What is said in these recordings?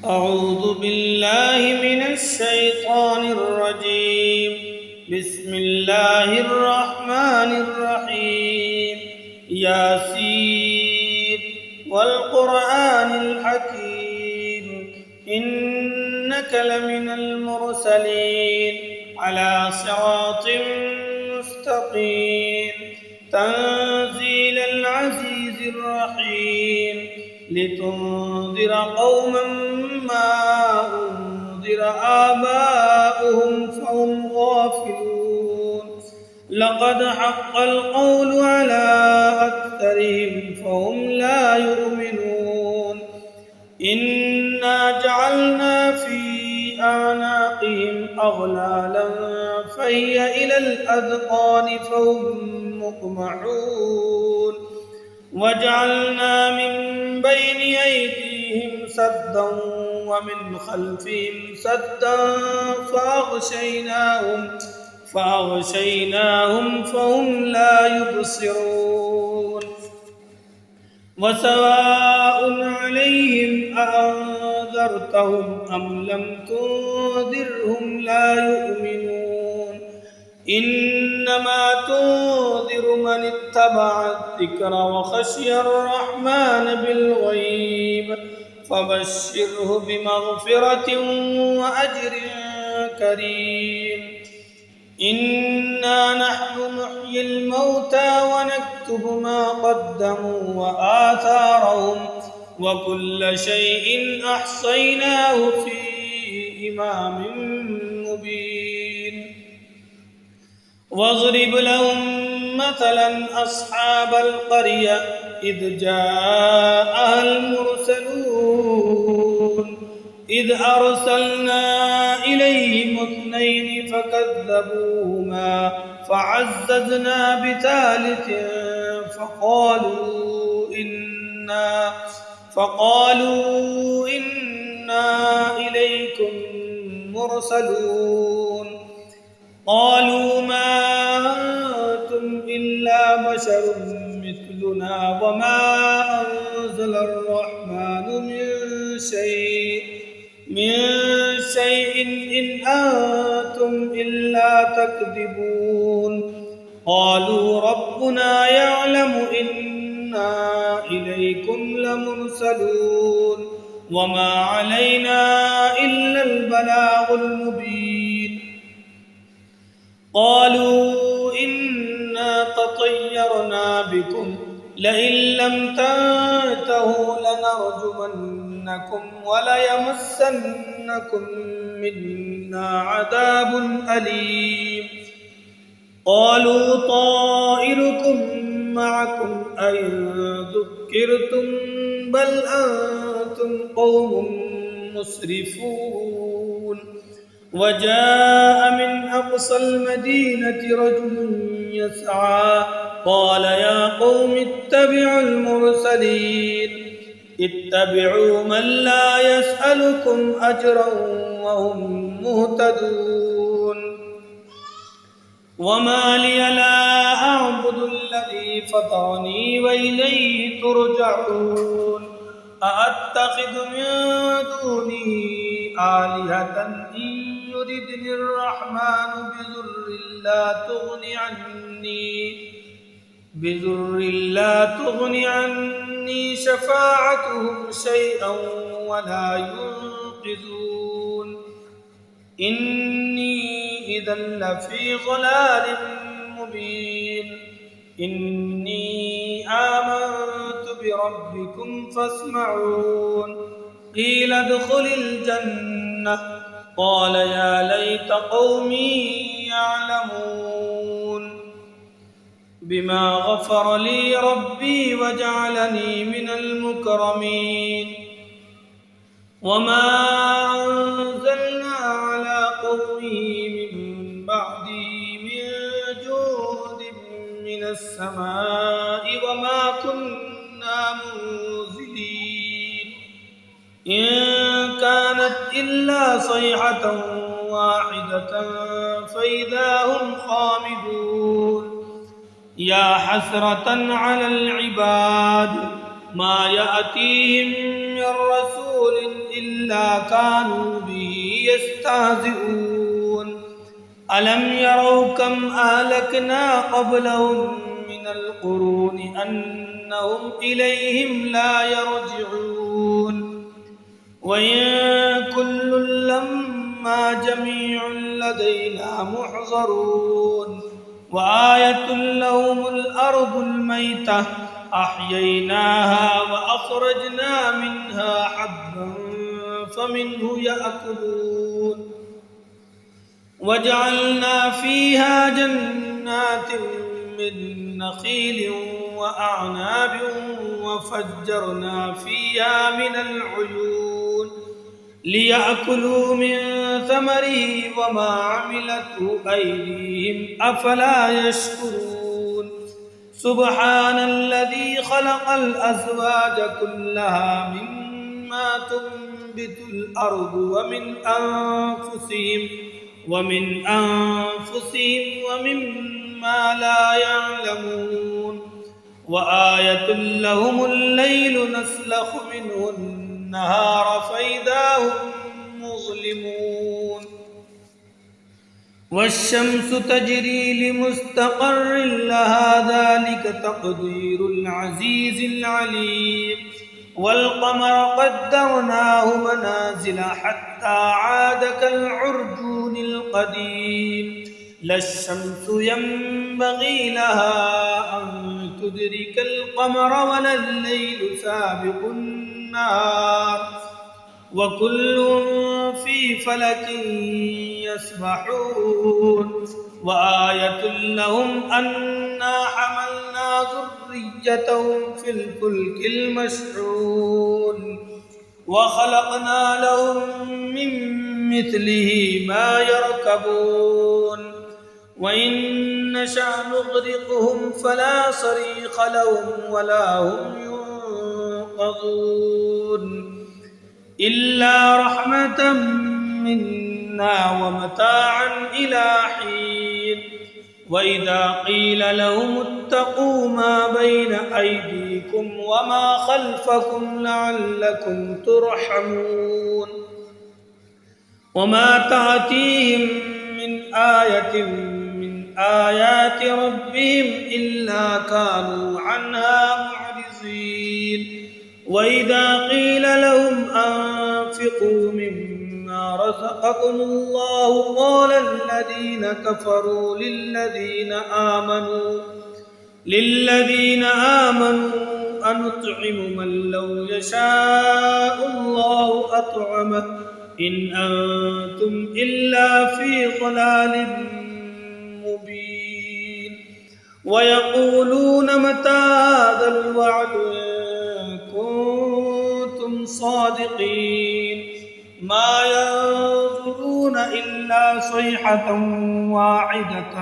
أعوذ بالله من الشيطان الرجيم. بسم الله الرحمن الرحيم. ياسين والقرآن الحكيم إنك لمن المرسلين على صراط مستقيم تنزيل العزيز الرحيم لتنذر قوما ما أنذر آباؤهم فهم غافلون لقد حق القول على أكثرهم فهم لا يؤمنون إنا جعلنا في أعناقهم أغلالا فهي إلى الأذقان فهم مقمحون وجعلنا من بين أيديهم سدا ومن خلفهم سدا فأغشيناهم فهم لا يبصرون وسواء عليهم أأنذرتهم أم لم تنذرهم لا يؤمنون إنما تنذر من اتبع الذكر وخشي الرحمن بالغيب فبشره بمغفرة وأجر كريم إنا نحن نحيي الموتى ونكتب ما قدموا وآثارهم وكل شيء أحصيناه في إمام مبين واضرب لهم مثلا أصحاب القرية إذ جاءها المرسلون إذ أرسلنا إليهم 2 فكذبوهما فعززنا بثالث فقالوا إنا إليكم مرسلون قالوا ما أنتم إلا بشر مثلنا وما أنزل الرحمن من شيء إن أنتم إلا تكذبون قالوا ربنا يعلم إنا إليكم لمرسلون وما علينا إلا البلاغ المبين قالوا إنا تطيرنا بكم لئن لم تنتهوا لنرجمنكم وليمسنكم منا عذاب أليم قالوا طائركم معكم أئن ذكرتم بل أنتم قوم مسرفون وجاء من أقصى المدينة رجل يسعى قال يا قوم اتبعوا المرسلين اتبعوا من لا يسألكم أجرا وهم مهتدون وما لي لا أعبد الذي فطرني وإليه ترجعون أأتخذ من دونه آلهة إن يردني الرحمن بذر لا تغن عني شفاعتهم شيئا ولا ينقذون إني إذا لفي ضلال مبين إني آمنت بربكم فاسمعون قيل ادخل الجنة قال يا ليت قومي يعلمون بما غفر لي ربي وجعلني من المكرمين وما أنزلنا على قومه من بعده من جود من السماء وما كنا منزلين إن كانت إلا صيحة واحدة فإذا هم خامدون يا حسرة على العباد ما يأتيهم من رسول إلا كانوا به يستهزئون ألم يروا كم أهلكنا قبلهم من القرون أنهم إليهم لا يرجعون وإن كل لما جميع لدينا محضرون وآية لهم الأرض الميتة أحييناها وأخرجنا منها حبا فمنه يأكلون وجعلنا فيها جنات من نخيل وأعناب وفجرنا فيها من العيون ليأكلوا من ثمره وما عملته أيديهم أفلا يشكرون سبحان الذي خلق الأزواج كلها مما تنبت الأرض ومن أنفسهم ومما لا يعلمون وآية لهم الليل نسلخ منه النهار فإذا هم مظلمون والشمس تجري لمستقر لها ذلك تقدير العزيز العليم والقمر قدرناه منازل حتى عاد كالعرجون القديم لا الشمس ينبغي لها أن تدرك القمر ولا الليل سابق النهار وكل في فلك يسبحون وآية لهم أنا حملنا ذريتهم في الفلك المشحون وخلقنا لهم من مثله ما يركبون وإن نشأ نغرقهم فلا صريخ لهم ولا هم ينقذون إلا رحمة منا ومتاعا إلى حين وإذا قيل لهم اتقوا ما بين أيديكم وما خلفكم لعلكم ترحمون وما تأتيهم من آية من آيات ربهم إلا كانوا عنها معرضين وإذا قيل لهم أنفقوا مما رزقكم الله قال الذين كفروا للذين آمنوا أنطعم من لو يشاء الله أطعمه إن أنتم إلا في ضلال مبين ويقولون متى هذا الوعد إن كنتم صادقين ما ينظرون إلا صيحة واحدة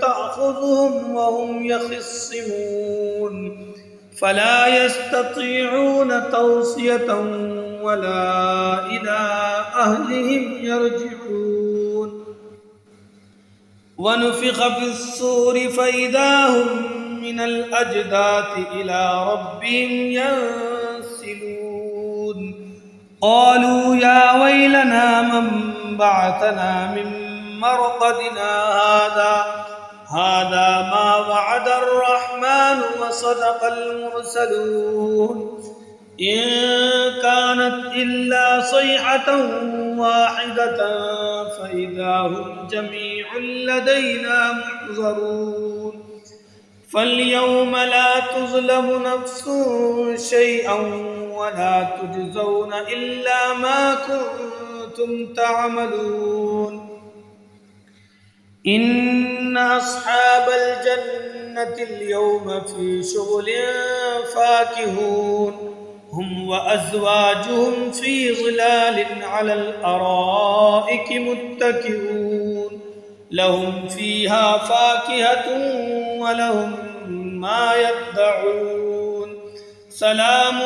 تأخذهم وهم يخصمون فلا يستطيعون توصية ولا إلى أهلهم يرجعون ونفخ في الصور فإذا هم من الأجداث إلى ربهم ينسلون قالوا يا ويلنا من بعثنا من مرقدنا هذا ما وعد الرحمن وصدق المرسلون إن كانت إلا صيحة واحدة فإذا هم جميع لدينا محضرون فاليوم لا تظلم نفس شيئا ولا تجزون إلا ما كنتم تعملون إن أصحاب الجنة اليوم في شغل فاكهون هم وأزواجهم في ظلال على الأرائك متكئون لهم فيها فاكهة ولهم ما يدعون سلام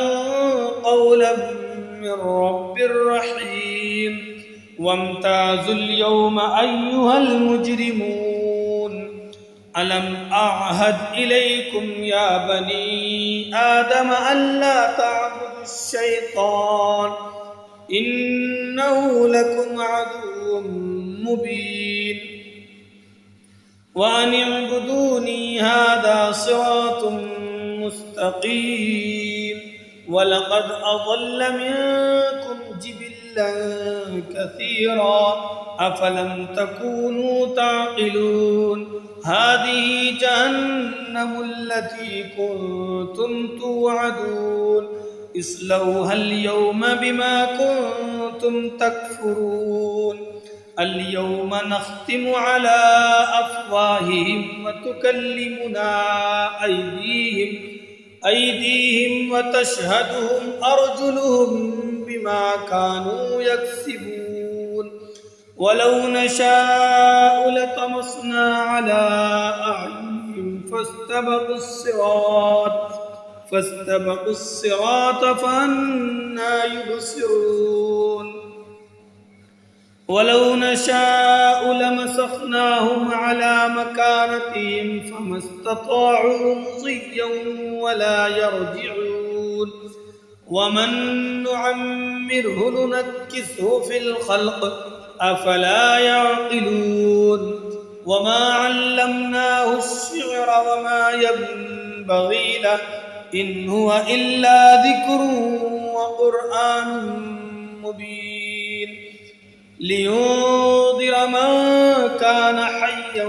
قولا من رب رحيم وامتازوا اليوم أيها المجرمون ألم أعهد إليكم يا بني آدم ألا تعبدوا الشيطان إنه لكم عدو مبين وأن اعبدوني هذا صراط مستقيم ولقد أضل منكم جبلا كثيرا أفلم تكونوا تعقلون هذه جهنم التي كنتم توعدون اصلوها اليوم بما كنتم تكفرون اليوم نختم على أفواههم وتكلمنا أيديهم وتشهدهم أرجلهم بما كانوا يكسبون ولو نشاء لطمسنا على أعينهم فاستبقوا الصراط فأنى يبصرون ولو نشاء لمسخناهم على مكانتهم فما استطاعوا مضيا ولا يرجعون ومن نعمره ننكسه في الخلق أفلا يعقلون وما علمناه الشعر وما ينبغي له إن هو إلا ذكر وقرآن مبين لينذر من كان حيا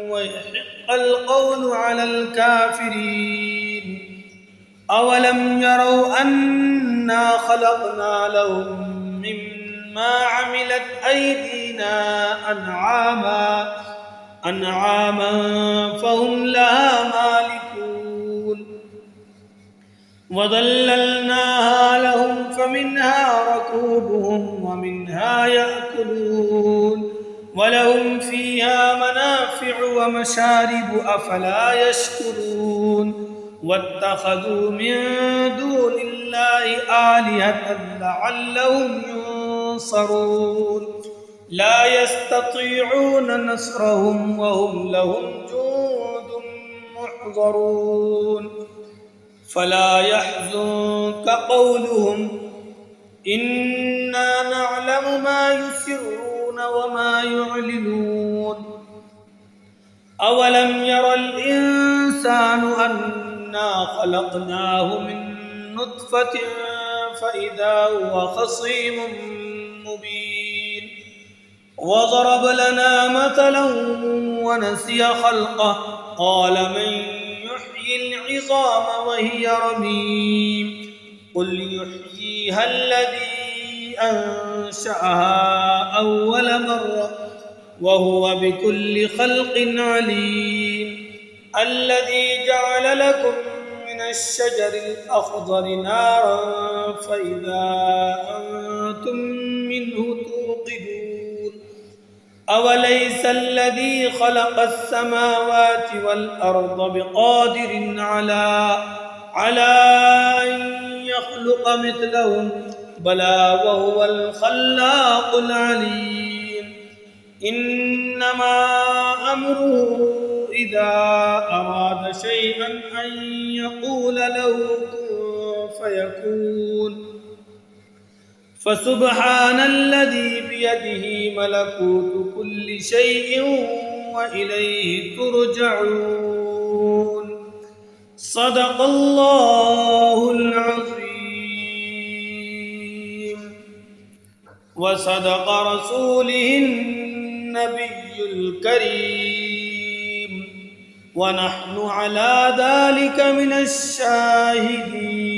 ويحق القول على الكافرين أولم يروا أنا خلقنا لهم مما عملت أيدينا أنعاما فهم لها مالكون وظللناها لهم فمنها ركوبهم ومنها يأكلون ولهم فيها منافع ومشارب أفلا يشكرون واتخذوا من دون الله آلهة لعلهم ينصرون لا يستطيعون نصرهم وهم لهم جند محضرون فلا يحزنك قولهم إنا نعلم ما يسرون وما يعلنون أولم ير الإنسان أنا خلقناه من نطفة فإذا هو خصيم مبين وضرب لنا مثلا ونسي خلقه قال من يحيي العظام وهي رميم قل يحييها الذي أنشأها أول مرة وهو بكل خلق عليم الذي جعل لكم من الشجر الأخضر نارا فإذا أنتم منه توقدون أوليس الذي خلق السماوات والأرض بقادر على أن يخلق مثلهم بلى وهو الخلاق العليم إنما أمره إذا أراد شيئا أن يقول له كن فيكون فسبحان الذي بيده ملكوت كل شيء وإليه ترجعون صدق الله العظيم وصدق رسوله النبي الكريم ونحن على ذلك من الشاهدين